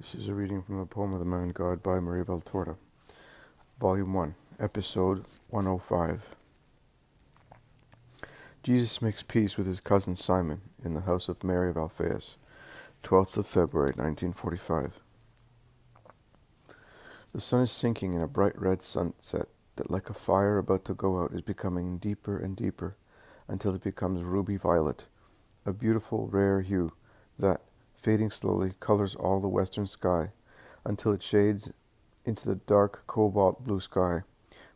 This is a reading from the poem of the Man God by Maria Valtorta, Volume 1, Episode 105. Jesus makes peace with his cousin Simon in the house of Mary of Alphaeus, 12th of February, 1945. The sun is sinking in a bright red sunset that, like a fire about to go out, is becoming deeper and deeper until it becomes ruby violet, a beautiful, rare hue that, fading slowly, colors all the western sky until it shades into the dark cobalt blue sky,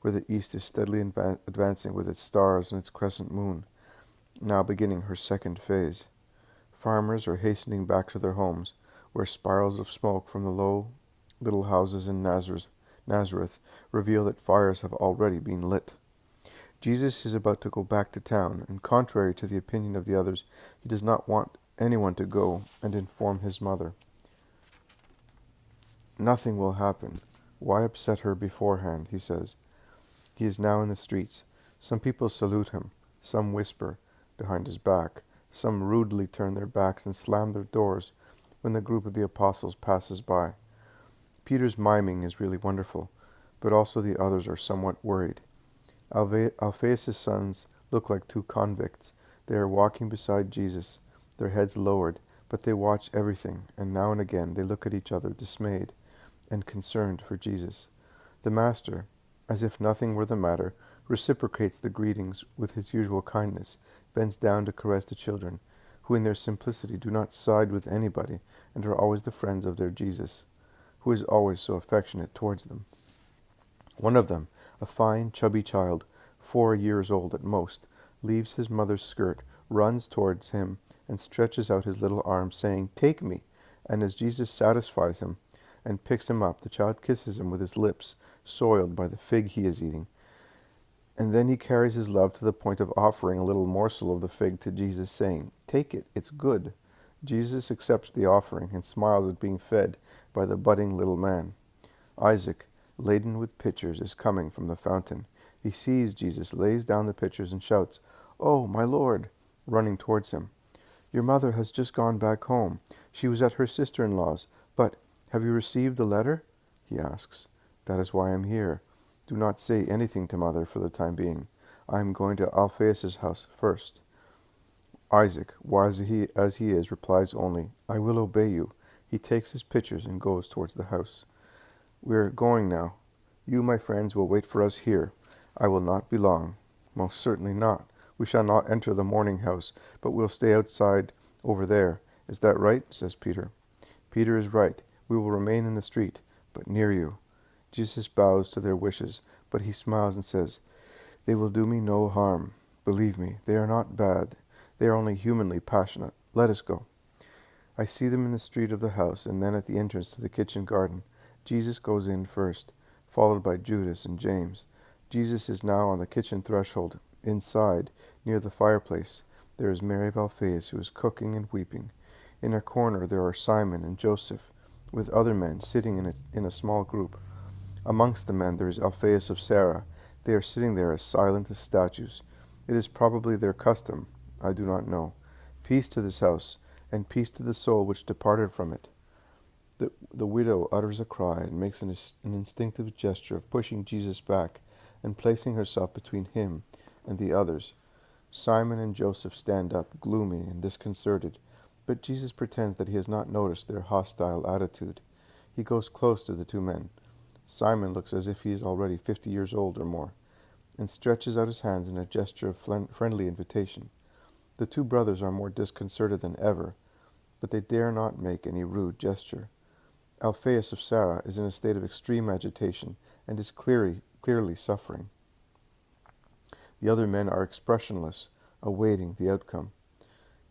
where the east is steadily advancing with its stars and its crescent moon, now beginning her second phase. Farmers are hastening back to their homes, where spirals of smoke from the low little houses in Nazareth reveal that fires have already been lit. Jesus is about to go back to town, and contrary to the opinion of the others, he does not want anyone to go and inform his mother. Nothing will happen. Why upset her beforehand, he says. He is now in the streets. Some people salute him. Some whisper behind his back. Some rudely turn their backs and slam their doors when the group of the apostles passes by. Peter's miming is really wonderful, but also the others are somewhat worried. Alphaeus' sons look like two convicts. They are walking beside Jesus, their heads lowered, but they watch everything, and now and again they look at each other dismayed and concerned for Jesus. The Master, as if nothing were the matter, reciprocates the greetings with his usual kindness, bends down to caress the children, who in their simplicity do not side with anybody and are always the friends of their Jesus, who is always so affectionate towards them. One of them, a fine, chubby child, 4 years old at most, leaves his mother's skirt, runs towards him, and stretches out his little arms, saying, "Take me!" And as Jesus satisfies him and picks him up, the child kisses him with his lips, soiled by the fig he is eating. And then he carries his love to the point of offering a little morsel of the fig to Jesus, saying, "Take it, it's good." Jesus accepts the offering and smiles at being fed by the budding little man. Isaac, laden with pitchers, is coming from the fountain. He sees Jesus, lays down the pitchers, and shouts, "Oh, my Lord!" running towards him. "Your mother has just gone back home. She was at her sister-in-law's. But have you received the letter?" he asks. "That is why I am here. Do not say anything to mother for the time being. I am going to Alphaeus' house first." Isaac, wise as he is, replies only, "I will obey you." He takes his pitchers and goes towards the house. "We are going now. You, my friends, will wait for us here. I will not be long." "Most certainly not. We shall not enter the morning house, but we'll stay outside over there. Is that right?" says Peter. Peter is right. We will remain in the street, but near you. Jesus bows to their wishes, but he smiles and says, "They will do me no harm. Believe me, they are not bad. They are only humanly passionate. Let us go." I see them in the street of the house, and then at the entrance to the kitchen garden. Jesus goes in first, followed by Judas and James. Jesus is now on the kitchen threshold. Inside, near the fireplace, there is Mary of Alphaeus, who is cooking and weeping. In a corner there are Simon and Joseph, with other men sitting in a small group. Amongst the men there is Alphaeus of Sarah. They are sitting there as silent as statues. It is probably their custom. I do not know. Peace to this house, and peace to the soul which departed from it. The widow utters a cry and makes an instinctive gesture of pushing Jesus back and placing herself between him and the others. Simon and Joseph stand up, gloomy and disconcerted, but Jesus pretends that he has not noticed their hostile attitude. He goes close to the two men. Simon looks as if he is already 50 years old or more, and stretches out his hands in a gesture of friendly invitation. The two brothers are more disconcerted than ever, but they dare not make any rude gesture. Alphaeus of Sarah is in a state of extreme agitation and is clearly suffering. The other men are expressionless, awaiting the outcome.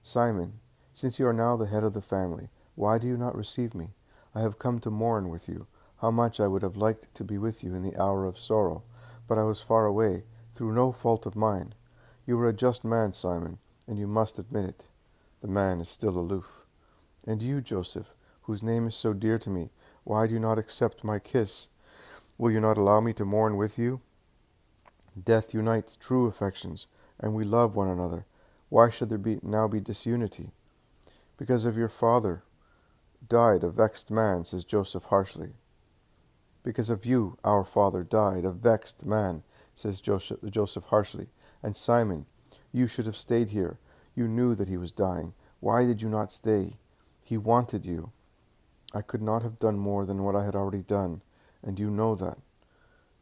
"Simon, since you are now the head of the family, why do you not receive me? I have come to mourn with you. How much I would have liked to be with you in the hour of sorrow, but I was far away, through no fault of mine. You are a just man, Simon, and you must admit it." The man is still aloof. "And you, Joseph, whose name is so dear to me, why do you not accept my kiss? Will you not allow me to mourn with you? Death unites true affections, and we love one another. Why should there now be disunity?" "Because of your father. Died, a vexed man, says Joseph harshly. Because of you, our father died, a vexed man, says Joseph harshly. And Simon, you should have stayed here. You knew that he was dying. Why did you not stay? He wanted you. I could not have done more than what I had already done, and you know that.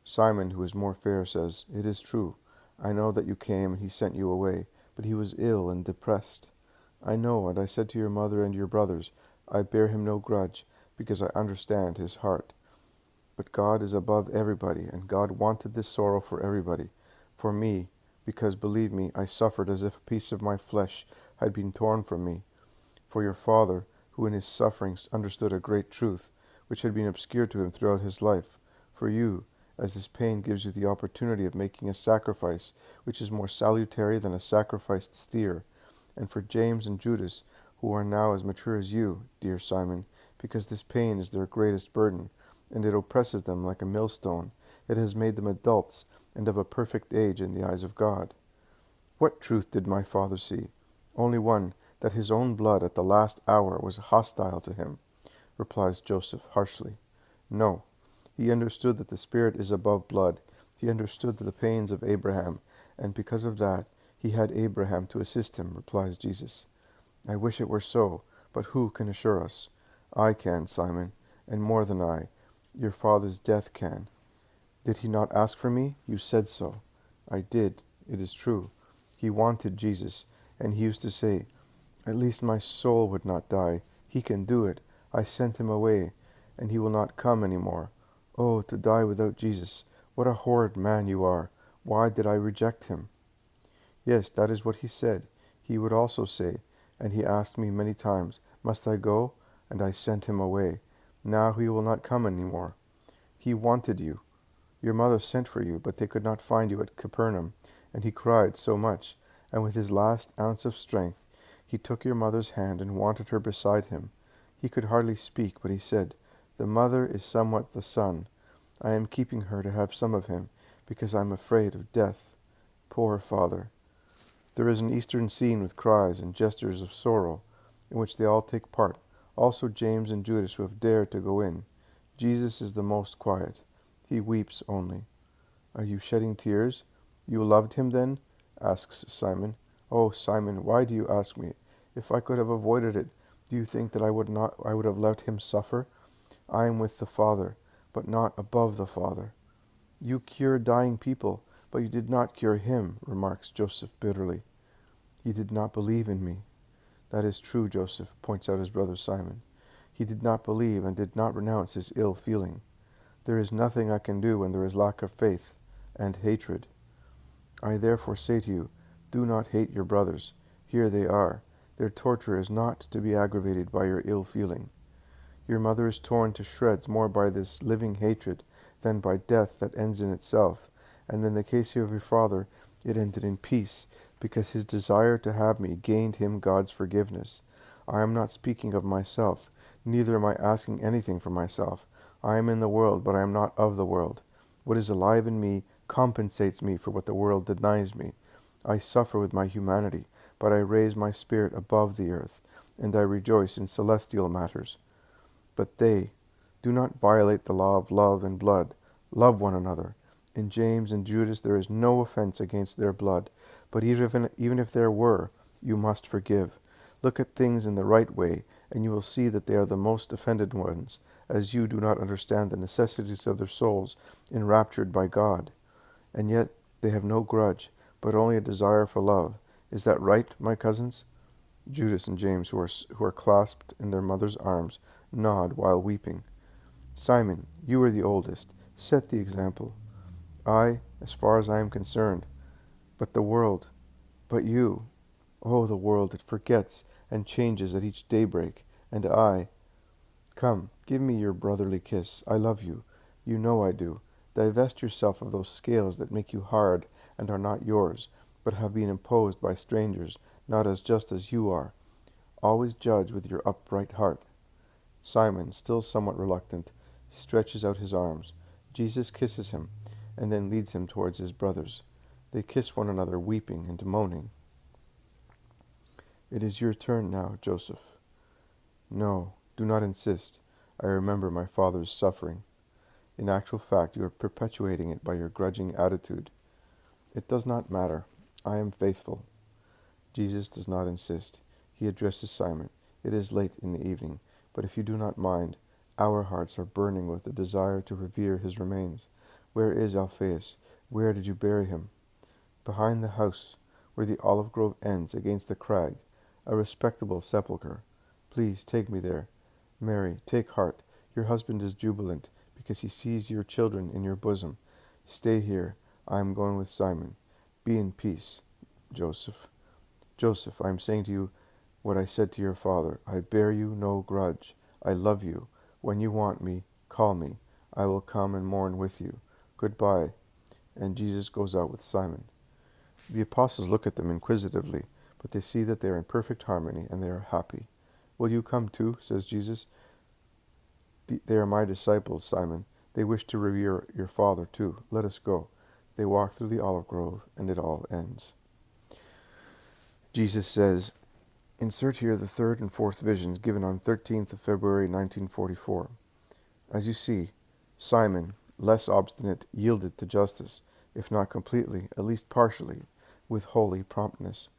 Simon, who is more fair, says, It is true. I know that you came and he sent you away, but he was ill and depressed. I know, and I said to your mother and your brothers, I bear him no grudge, because I understand his heart. But God is above everybody, and God wanted this sorrow for everybody. For me, because, believe me, I suffered as if a piece of my flesh had been torn from me. For your father, who in his sufferings understood a great truth, which had been obscured to him throughout his life. For you, as this pain gives you the opportunity of making a sacrifice which is more salutary than a sacrificed steer. And for James and Judas, who are now as mature as you, dear Simon, because this pain is their greatest burden, and it oppresses them like a millstone. It has made them adults, and of a perfect age in the eyes of God. What truth did my father see? Only one, that his own blood at the last hour was hostile to him, replies Joseph harshly. No, he understood that the Spirit is above blood. He understood the pains of Abraham, and because of that, he had Abraham to assist him, replies Jesus. I wish it were so, but who can assure us? I can, Simon, and more than I. Your father's death can. Did he not ask for me? You said so. I did. It is true. He wanted Jesus, and he used to say, At least my soul would not die. He can do it. I sent him away, and he will not come any more. Oh, to die without Jesus. What a horrid man you are. Why did I reject him? Yes, that is what he said. He would also say, and he asked me many times, Must I go? And I sent him away. Now he will not come any more. He wanted you. Your mother sent for you, but they could not find you at Capernaum, and he cried so much, and with his last ounce of strength, he took your mother's hand and wanted her beside him. He could hardly speak, but he said, The mother is somewhat the son. I am keeping her to have some of him, because I am afraid of death. Poor father. There is an Eastern scene with cries and gestures of sorrow, in which they all take part, also James and Judas, who have dared to go in. Jesus is the most quiet. He weeps only. Are you shedding tears? You loved him then? Asks Simon. Oh, Simon, why do you ask me? If I could have avoided it, do you think that I would have let him suffer? I am with the Father, but not above the Father. You cure dying people, but you did not cure him, remarks Joseph bitterly. He did not believe in me. That is true, Joseph, points out his brother Simon. He did not believe and did not renounce his ill feeling. There is nothing I can do when there is lack of faith and hatred. I therefore say to you, do not hate your brothers. Here they are. Their torture is not to be aggravated by your ill feeling. Your mother is torn to shreds more by this living hatred than by death that ends in itself, and in the case of your father, it ended in peace, because his desire to have me gained him God's forgiveness. I am not speaking of myself, neither am I asking anything for myself. I am in the world, but I am not of the world. What is alive in me compensates me for what the world denies me. I suffer with my humanity, but I raise my spirit above the earth, and I rejoice in celestial matters. But they do not violate the law of love and blood. Love one another. In James and Judas there is no offense against their blood, but even if there were, you must forgive. Look at things in the right way, and you will see that they are the most offended ones, as you do not understand the necessities of their souls, enraptured by God. And yet they have no grudge, but only a desire for love. Is that right, my cousins? Judas and James, who are clasped in their mother's arms, nod while weeping. Simon, you are the oldest. Set the example. I, as far as I am concerned. But the world, but you. Oh, the world, it forgets and changes at each daybreak. And I. Come, give me your brotherly kiss. I love you. You know I do. Divest yourself of those scales that make you hard and are not yours, but have been imposed by strangers, not as just as you are. Always judge with your upright heart. Simon, still somewhat reluctant, stretches out his arms. Jesus kisses him, and then leads him towards his brothers. They kiss one another, weeping and moaning. It is your turn now, Joseph. No, Do not insist. I remember my father's suffering. In actual fact, you are perpetuating it by your grudging attitude. It does not matter. I am faithful. Jesus does not insist. He addresses Simon. It is late in the evening, but if you do not mind, our hearts are burning with the desire to revere his remains. Where is Alphaeus? Where did you bury him? Behind the house, where the olive grove ends against the crag, a respectable sepulchre. Please take me there. Mary, take heart. Your husband is jubilant, because he sees your children in your bosom. Stay here. I am going with Simon. Be in peace. Joseph. Joseph, I am saying to you what I said to your father. I bear you no grudge. I love you. When you want me, call me. I will come and mourn with you. Goodbye. And Jesus goes out with Simon. The apostles look at them inquisitively, but they see that they are in perfect harmony, and they are happy. Will you come too? Says Jesus. They are my disciples, Simon. They wish to revere your father too. Let us go. They walk through the olive grove, and it all ends. Jesus says, insert here the third and fourth visions given on 13th of February 1944. As you see, Simon, less obstinate, yielded to justice, if not completely, at least partially, with holy promptness.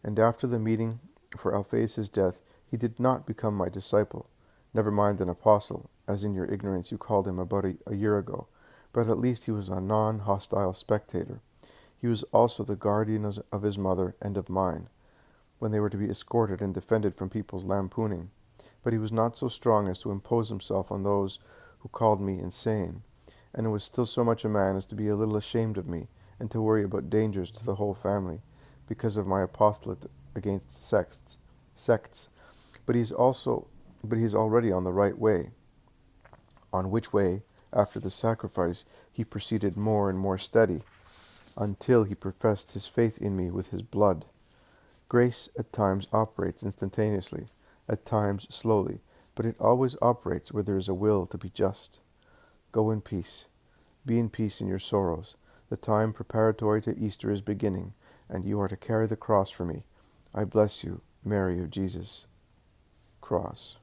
And after the meeting for Alphaeus' death, he did not become my disciple, never mind an apostle, as in your ignorance you called him about a year ago, but at least he was a non-hostile spectator. He was also the guardian of his mother and of mine, when they were to be escorted and defended from people's lampooning. But he was not so strong as to impose himself on those who called me insane, and was still so much a man as to be a little ashamed of me, and to worry about dangers to the whole family, because of my apostolate against sects. But he is already on the right way, on which way, after the sacrifice, he proceeded more and more steady, until he professed his faith in me with his blood. Grace at times operates instantaneously, at times slowly, but it always operates where there is a will to be just. Go in peace. Be in peace in your sorrows. The time preparatory to Easter is beginning, and you are to carry the cross for me. I bless you, Mary of Jesus. Cross.